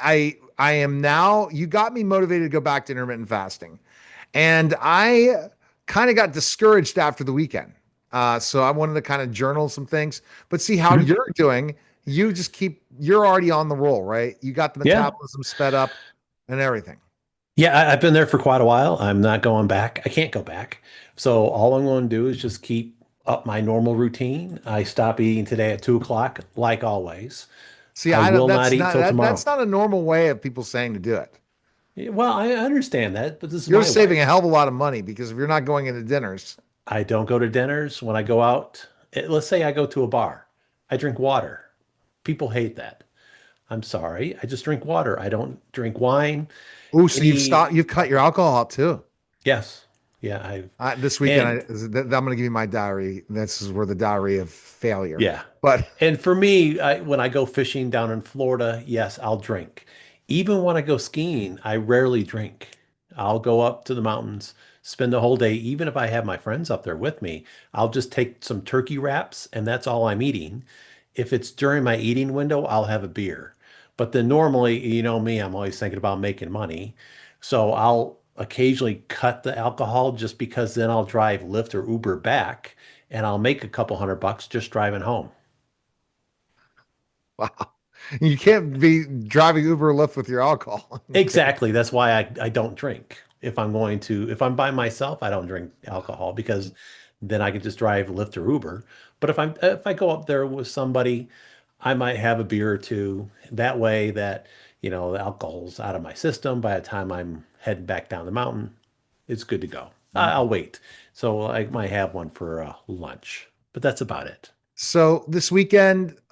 I am now, you got me motivated to go back to intermittent fasting. And I kind of got discouraged after the weekend. So I wanted to kind of journal some things, but see how Mhm. you're doing. You just you're already on the roll, right? You got the Yeah. metabolism sped up and everything. Yeah, I've been there for quite a while. I'm not going back. I can't go back. So all I'm going to do is just keep up my normal routine. I stop eating today at 2 o'clock, like always. See, I I don't, will not eat till that's tomorrow. not a normal way of people saying to do it. Yeah, well, I understand that, but this is You're my saving way. a hell of a lot of money because if you're not going into dinners, I don't go to dinners. When I go out, let's say I go to a bar, I drink water. People hate that. I'm sorry. I just drink water. I don't drink wine. oh, so Any, you've cut your alcohol out too. yes. Yeah, I This weekend, and I'm going to give you my diary. This is where the diary of failure. yeah. But And for me, when I go fishing down in Florida, yes, I'll drink. Even when I go skiing, I rarely drink. I'll go up to the mountains, spend the whole day. Even if I have my friends up there with me, I'll just take some turkey wraps and that's all I'm eating. If it's during my eating window, I'll have a beer. But then normally, you know me, I'm always thinking about making money. So I'll occasionally cut the alcohol just because then I'll drive Lyft or Uber back and I'll make a couple $100 just driving home. wow, you can't be driving Uber or Lyft with your alcohol. Exactly. That's why I don't drink. If I'm by myself, I don't drink alcohol because then I can just drive Lyft or Uber. But if I go up there with somebody, I might have a beer or two. That way that, the alcohol's out of my system by the time I'm heading back down the mountain, it's good to go. I'll wait. So I might have one for lunch, but that's about it. So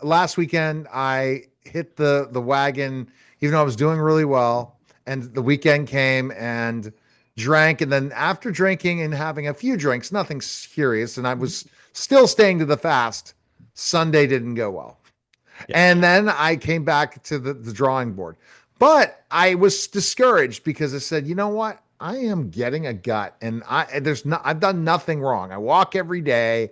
last weekend, I hit the wagon, even though I was doing really well. And the weekend came and drank, and then after drinking and having a few drinks, nothing serious, and I was still staying to the fast. Sunday didn't go well. Yeah. And then I came back to the drawing board. But I was discouraged because I said, you know what? I am getting a gut and I've done nothing wrong. I walk every day.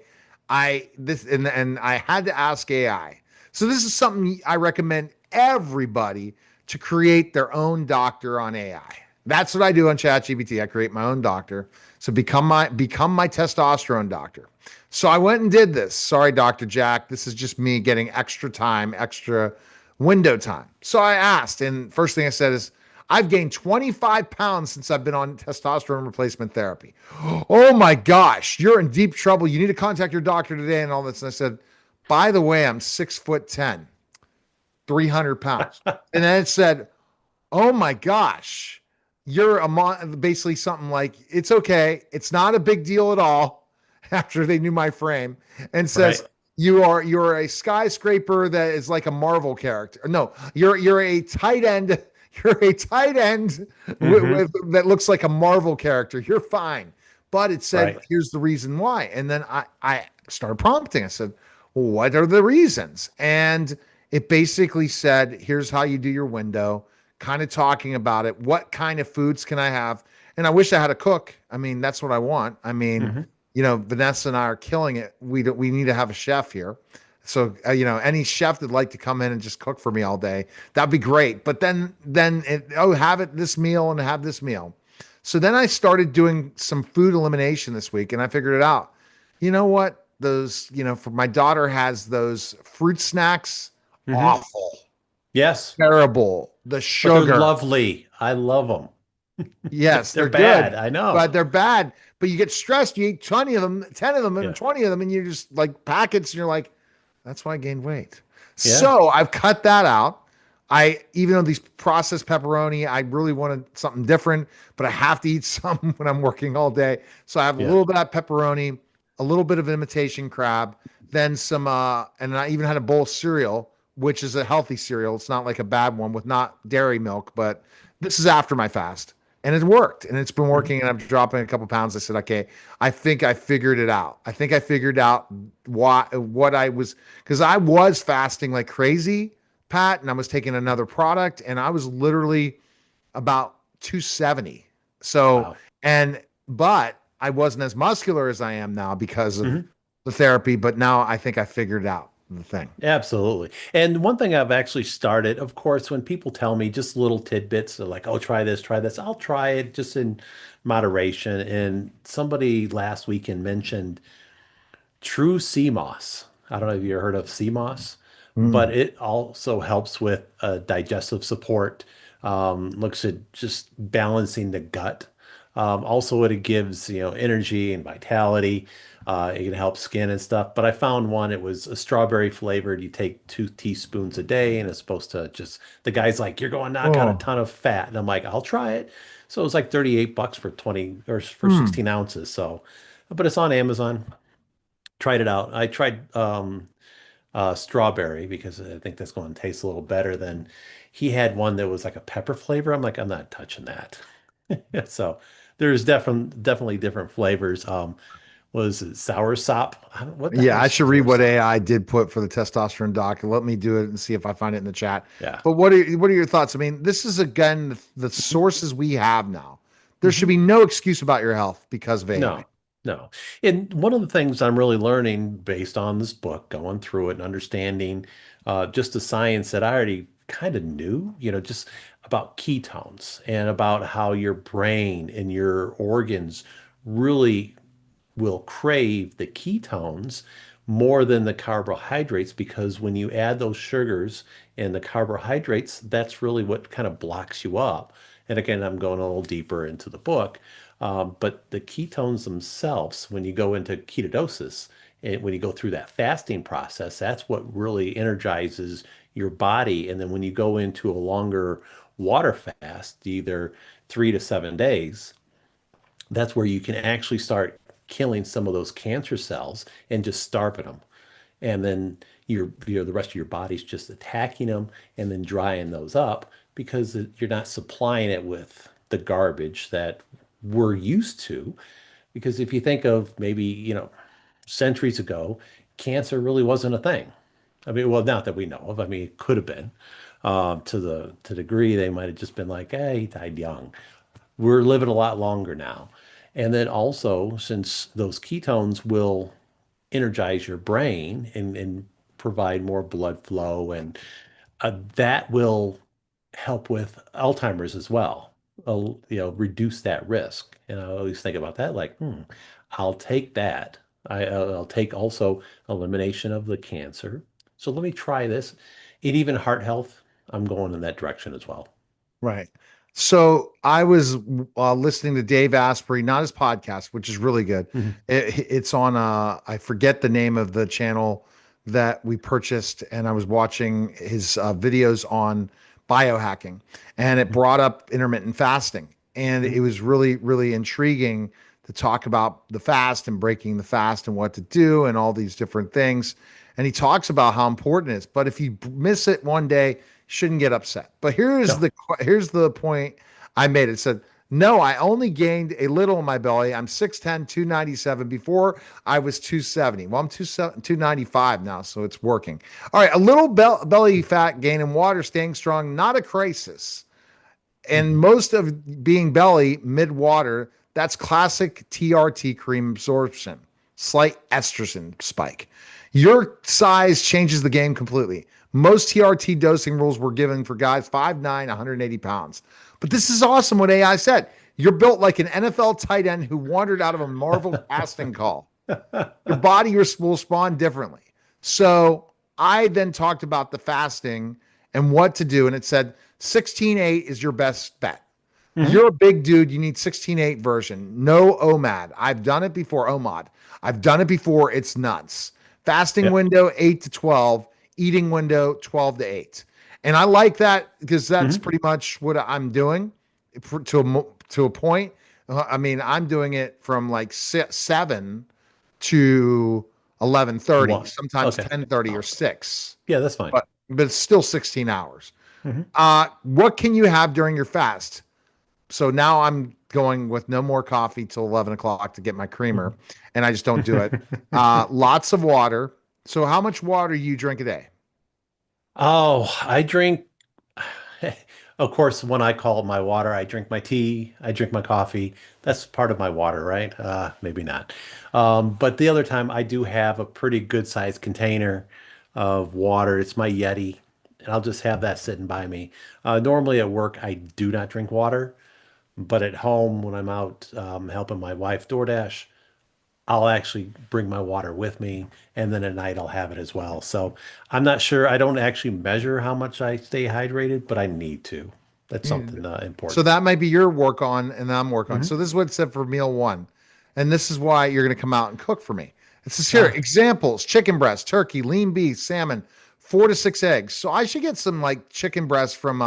And I had to ask AI. So this is something I recommend everybody to create their own doctor on AI. That's what I do on ChatGPT. I create my own doctor. So become my testosterone doctor. So I went and did this. Sorry, Dr. Jack. This is just me getting extra time, extra window time. So I asked, and first thing I said is, I've gained 25 pounds since I've been on testosterone replacement therapy. Oh my gosh, you're in deep trouble. You need to contact your doctor today and all this. And I said, by the way, I'm 6'10", 300 pounds. And then it said, oh my gosh, you're basically something like, it's okay. It's not a big deal at all after they knew my frame and says, Right. you're a skyscraper that is like a Marvel character. No, you're a tight end. You're a tight end Hmm. that looks like a Marvel character. You're fine. But it said, Right. here's the reason why. And then I started prompting. I said, well, what are the reasons? And it basically said, here's how you do your window, kind of talking about it. What kind of foods can I have? And I wish I had a cook. I mean, that's what I want. I mean, Hmm. Vanessa and I are killing it. We need to have a chef here. So any chef that'd like to come in and just cook for me all day, that'd be great. But have it this meal and have this meal. So then I started doing some food elimination this week, and I figured it out. You know what? For my daughter has those fruit snacks. Hmm. Awful, Yes. terrible. The But they're sugar. lovely. I love them. Yes, They're they're good, bad. I but know. they're bad. But you get stressed. You eat 20 of them, 10 of them, and Yeah. 20 of them, and you're just like packets, and you're like, that's why I gained weight. Yeah. So I've cut that out. Even though these processed pepperoni, I really wanted something different, but I have to eat some when I'm working all day. So I have a Yeah. little bit of pepperoni, a little bit of imitation crab, then some, and I even had a bowl of cereal, which is a healthy cereal. It's not like a bad one with not dairy milk, but this is after my fast. And it worked, and it's been Mhm. working, and I'm dropping a couple pounds. I said, okay, I think I figured it out. I think I figured out what I was, because I was fasting like crazy, Pat, and I was taking another product, and I was literally about 270. So, Wow. but I wasn't as muscular as I am now because of Hmm. the therapy. But now I think I figured it out. the thing. Absolutely. And one thing I've actually started, of course, when people tell me just little tidbits, they're like, oh, try this. I'll try it just in moderation. And somebody last weekend mentioned true sea moss. I don't know if you heard of sea moss, but Mm. it also helps with digestive support. Looks at just balancing the gut. Also, it gives energy and vitality. It can help skin and stuff. But I found one. It was a strawberry flavored. You take 2 teaspoons a day, and it's supposed to just. The guy's like, "You're going to knock out a Oh, ton of fat," and I'm like, "I'll try it." So it was like 38 bucks for 20 or for hmm. 16 ounces. So, but it's on Amazon. Tried it out. I tried strawberry because I think that's going to taste a little better than he had one that was like a pepper flavor. I'm like, I'm not touching that. So there's definitely different flavors. Was it sour sop? What the Yeah, hell I is should read sour what sop? AI did put for the testosterone doc. Let me do it and see if I find it in the chat. Yeah. But what are your thoughts? I mean, this is again the sources we have now. There should Mhm. be no excuse about your health because of AI. No, no. And one of the things I'm really learning based on this book, going through it and understanding just the science that I already kind of knew, just about ketones and about how your brain and your organs really will crave the ketones more than the carbohydrates because when you add those sugars and the carbohydrates, that's really what kind of blocks you up. And again, I'm going a little deeper into the book, but the ketones themselves, when you go into ketosis, and when you go through that fasting process, that's what really energizes your body. And then when you go into a longer water fast, either 3 to 7 days, that's where you can actually start killing some of those cancer cells and just starving them. And then the rest of your body's just attacking them and then drying those up because you're not supplying it with the garbage that we're used to. Because if you think of maybe, centuries ago, cancer really wasn't a thing. I mean, well, not that we know of. I mean, it could have been to the degree they might have just been like, hey, he died young. We're living a lot longer now. And then also, since those ketones will energize your brain and provide more blood flow, and that will help with Alzheimer's as well. Reduce that risk. And I always think about that like, I'll take that. I'll take also elimination of the cancer. So let me try this. And even heart health, I'm going in that direction as well. Right. So I was listening to Dave Asprey, not his podcast, which is really good. Mhm. It's on I forget the name of the channel that we purchased, and I was watching his videos on biohacking, and it brought up intermittent fasting, and Mhm. it was really really intriguing to talk about the fast and breaking the fast and what to do and all these different things. And he talks about how important it is. But if you miss it one day, shouldn't get upset. But No. here's the point I made. It said, no, I only gained a little in my belly. I'm 6'10, 297. Before I was 270. Well, I'm 295 now, so it's working. All right, a little belly fat gain and water staying strong, not a crisis. And Mhm. most of being belly mid water, that's classic TRT cream absorption, slight estrogen spike. Your size changes the game completely. Most TRT dosing rules were given for guys 5'9, 180 pounds. But this is awesome what AI said. You're built like an NFL tight end who wandered out of a Marvel casting call. Your body will respond differently. So I then talked about the fasting and what to do. And it said 16:8 is your best bet. Mhm. You're a big dude. You need 16:8 version. No OMAD. I've done it before. OMAD. I've done it before. It's nuts. Fasting Yep. window 8 to 12, eating window 12 to 8. And I like that because that's Mhm. pretty much what I'm doing to a point. I mean, I'm doing it from like 7 to 11:30, One. sometimes Okay. 10:30 or 6, Yeah, that's fine. but it's still 16 hours. Mhm. What can you have during your fast? So now I'm going with no more coffee till 11 o'clock to get my creamer, Mhm. and I just don't do it. Lots of water. So how much water do you drink a day? Oh, I drink, of course, when I call it my water, I drink my tea, I drink my coffee. That's part of my water, right? Maybe not. But the other time, I do have a pretty good sized container. of water. It's my Yeti, and I'll just have that sitting by me. Normally at work, I do not drink water, but at home when I'm out helping my wife DoorDash, I'll actually bring my water with me, and then at night I'll have it as well. So I'm not sure. I don't actually measure how much I stay hydrated, but I need to. That's Yeah. something So important. that might be your work on, and I'm work on. Hmm. So this is what it said for meal one, and this is why you're going to come out and cook for me. It says here Ah, examples: chicken breast, turkey, lean beef, salmon, 4 to 6 eggs. So I should get some like chicken breast from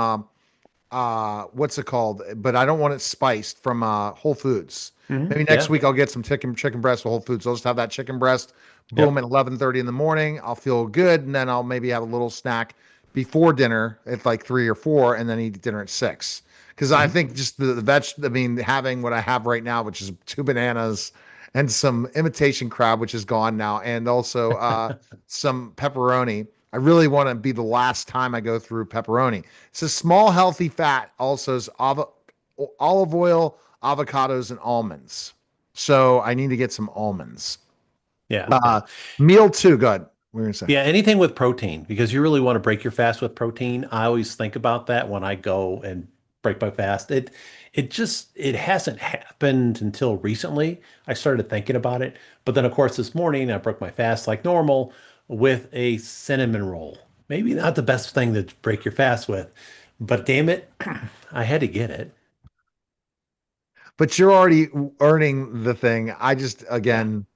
what's it called? But I don't want it spiced from Whole Foods. Maybe next yeah, week I'll get some chicken breast from Whole Foods. I'll just have that chicken breast, boom, yep. at 11:30 in the morning. I'll feel good, and then I'll maybe have a little snack before dinner at like 3 or 4, and then eat dinner at 6. Because I Hmm. think just the veg, I mean, having what I have right now, which is 2 bananas and some imitation crab, which is gone now, and also some pepperoni. I really want to be the last time I go through pepperoni. It's a small, healthy fat. Also, is olive oil, avocados, and almonds. So I need to get some almonds. Yeah, Uh, yeah. meal two, good. What are you gonna say? Yeah, anything with protein because you really want to break your fast with protein. I always think about that when I go and break my fast. It hasn't happened until recently. I started thinking about it, but then of course this morning I broke my fast like normal with a cinnamon roll. Maybe not the best thing to break your fast with, but damn it, I had to get it. But you're already earning the thing. I just Yeah. again,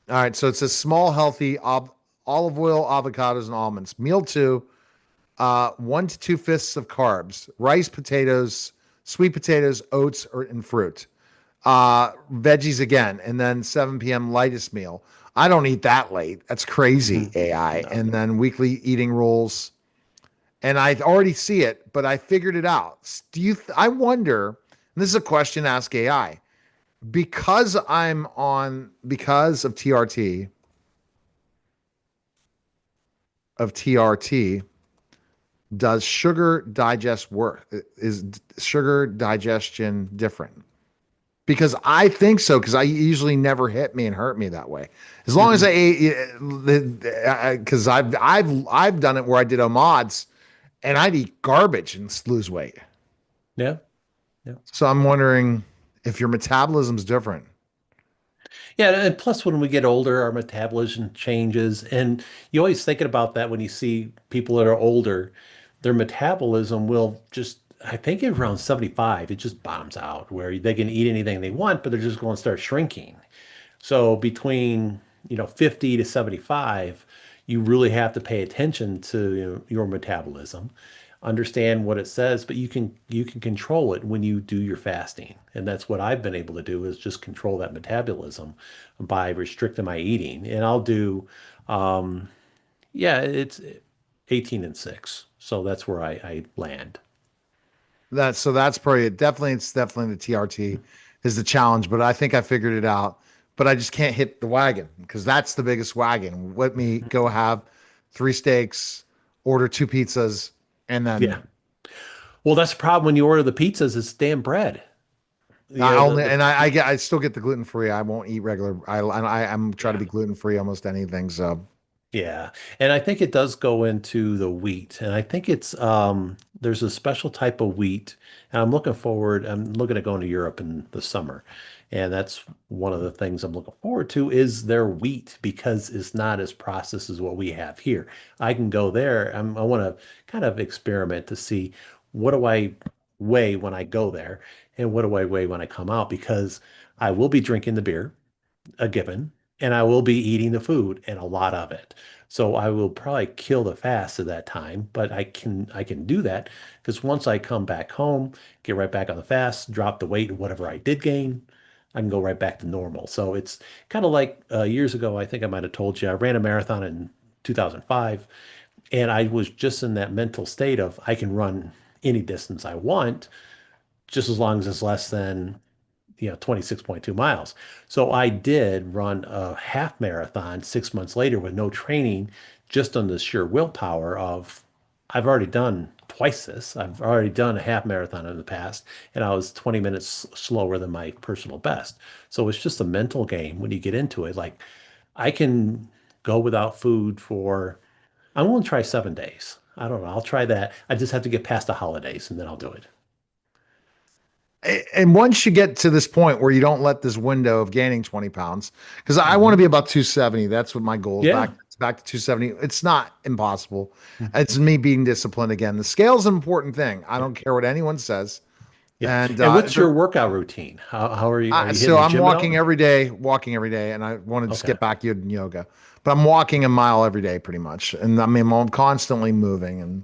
all right. So it's a small, healthy olive oil, avocados, and almonds. Meal two, 1 to 2 fifths of carbs, rice, potatoes, sweet potatoes, oats, or and fruit. Veggies again, and then 7 p.m. lightest meal. I don't eat that late. That's crazy, Mhm. AI. No. And then weekly eating rules. And I already see it, but I figured it out. I wonder, and this is a question to ask AI, because of TRT, does sugar digest work? Is sugar digestion different? Because I think so. Because I usually never hit me and hurt me that way. As long as I Hmm. ate, because I've done it where I did OMODs and I'd eat garbage and lose weight. Yeah. Yeah. So I'm wondering if your metabolism's different. Yeah, and plus when we get older, our metabolism changes, and you always thinking about that when you see people that are older, their metabolism will just, I think at around 75, it just bottoms out where they can eat anything they want, but they're just going to start shrinking. So between, 50 to 75, you really have to pay attention to, your metabolism, understand what it says, but you can control it when you do your fasting. And that's what I've been able to do is just control that metabolism by restricting my eating. And I'll do yeah, it's 18 and 6. So that's where I land. That's probably it. Definitely, it's definitely the TRT is the challenge, but I think I figured it out. But I just can't hit the wagon because that's the biggest wagon. Let me go have 3 steaks, order 2 pizzas, and Yeah. then Well, that's the problem when you order the pizzas, it's damn bread. I Yeah, only and I still get the gluten free. I won't eat regular. I'm trying to yeah. be gluten free almost anything. So Yeah. And I think it does go into the wheat. And I think it's there's a special type of wheat. And I'm looking at going to Europe in the summer. And that's one of the things I'm looking forward to is their wheat because it's not as processed as what we have here. I can go there. I want to kind of experiment to see what do I weigh when I go there and what do I weigh when I come out because I will be drinking the beer a given, and I will be eating the food and a lot of it. So I will probably kill the fast at that time, but I can do that because once I come back home, get right back on the fast, drop the weight, whatever I did gain, I can go right back to normal. So it's kind of like years ago, I think I might have told you, I ran a marathon in 2005, and I was just in that mental state of I can run any distance I want, just as long as it's less than 26.2 miles. So I did run a half marathon 6 months later with no training, just on the sheer willpower of I've already done twice this. I've already done a half marathon in the past, and I was 20 minutes slower than my personal best. So it's just a mental game when you get into it. Like I can go without food for I'm going to try 7 days. I don't know. I'll try that. I just have to get past the holidays and then I'll do it. And once you get to this point where you don't let this window of gaining 20 pounds, because I want to Hmm. be about 270. That's what my goal is, Yeah. back to 270. It's not impossible. Mhm. It's me being disciplined again. The scale's an important thing. I Yeah. don't care what anyone says. Yeah. And And what's your workout routine? How are you? Are you hitting so the I'm gym at all? walking every day, and I want to just Okay. get back in yoga. But I'm walking a mile every day pretty much. And I mean, I'm constantly moving. And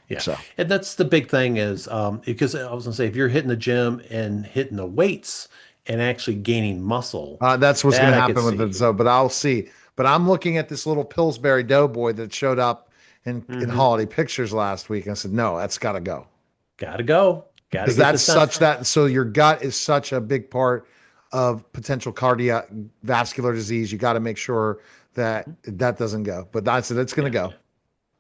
Yeah. so And that's the big thing is because I was gonna say if you're hitting the gym and hitting the weights and actually gaining muscle, that's what's going that to I could happen with it. see. So, but I'll see. But I'm looking at this little Pillsbury Doughboy that showed up in Hmm. holiday pictures last week. And I said, no, that's got to go Gotta go. Gotta because get that's this done. such that. So your gut is such a big part of potential cardiac vascular disease. You got to make sure that that doesn't go. But that's it. It's going Yeah. to go.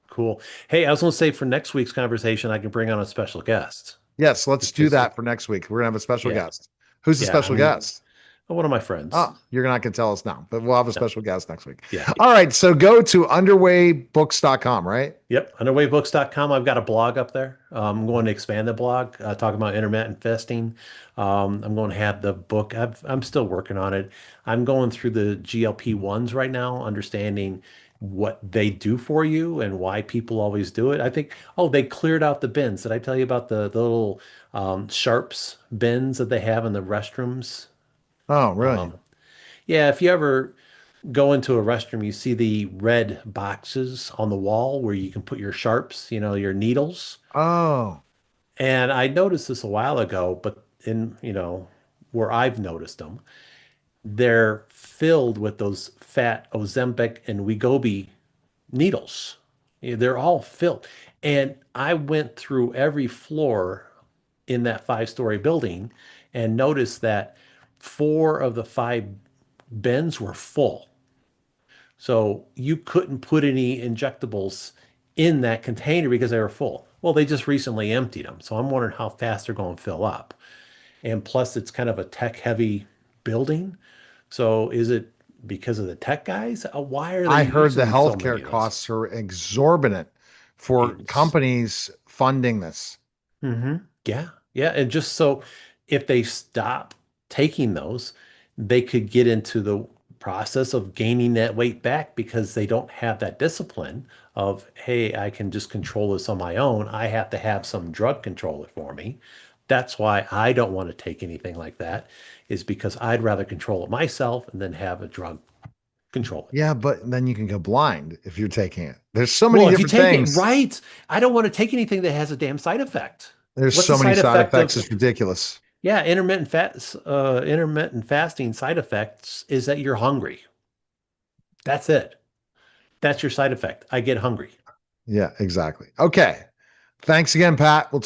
Cool. Hey, I was gonna say for next week's conversation, I can bring on a special guest Yes, let's do because that for next week. We're gonna have a special yeah, guest. Who's the yeah, special guest? one of my friends. Oh, you're not gonna tell us now, but we'll have a No, special guest next week. yeah. All right, so go to underwaybooks.com, right? Yep, underwaybooks.com. I've got a blog up there. I'm going to expand the blog, talking about intermittent fasting. I'm going to have the book. I'm still working on it. I'm going through the GLP-1s right now, understanding what they do for you and why people always do it. I think, oh, they cleared out the bins. Did I tell you about the little Sharps bins that they have in the restrooms? Oh, really? Um, yeah, if you ever go into a restroom, you see the red boxes on the wall where you can put your sharps, your needles. Oh, And I noticed this a while ago, but where I've noticed them, they're filled with those fat Ozempic and Wegovy needles. Yeah, they're all filled. And I went through every floor in that 5-story building and noticed that 4 of the 5 bins were full. So you couldn't put any injectables in that container because they were full. Well, they just recently emptied them. So I'm wondering how fast they're going to fill up. And plus, it's kind of a tech heavy building. So is it because of the tech guys? Why are they I heard the using so healthcare many of those? costs are exorbitant for It's companies funding this. Yeah, yeah. And just so if they stop taking those, they could get into the process of gaining that weight back because they don't have that discipline of, hey, I can just control this on my own. I have to have some drug control it for me. That's why I don't want to take anything like that, is because I'd rather control it myself and then have a drug control it. Yeah, but then you can go blind if you're taking it. There's so many Well, if you different take it things. right, I don't want to take anything that has a damn side effect. There's What's the so many side side effect effects. of It's ridiculous. Yeah, intermittent fasting side effects is that you're hungry. That's it. That's your side effect. I get hungry. Yeah, exactly. Okay. Thanks again, Pat. We'll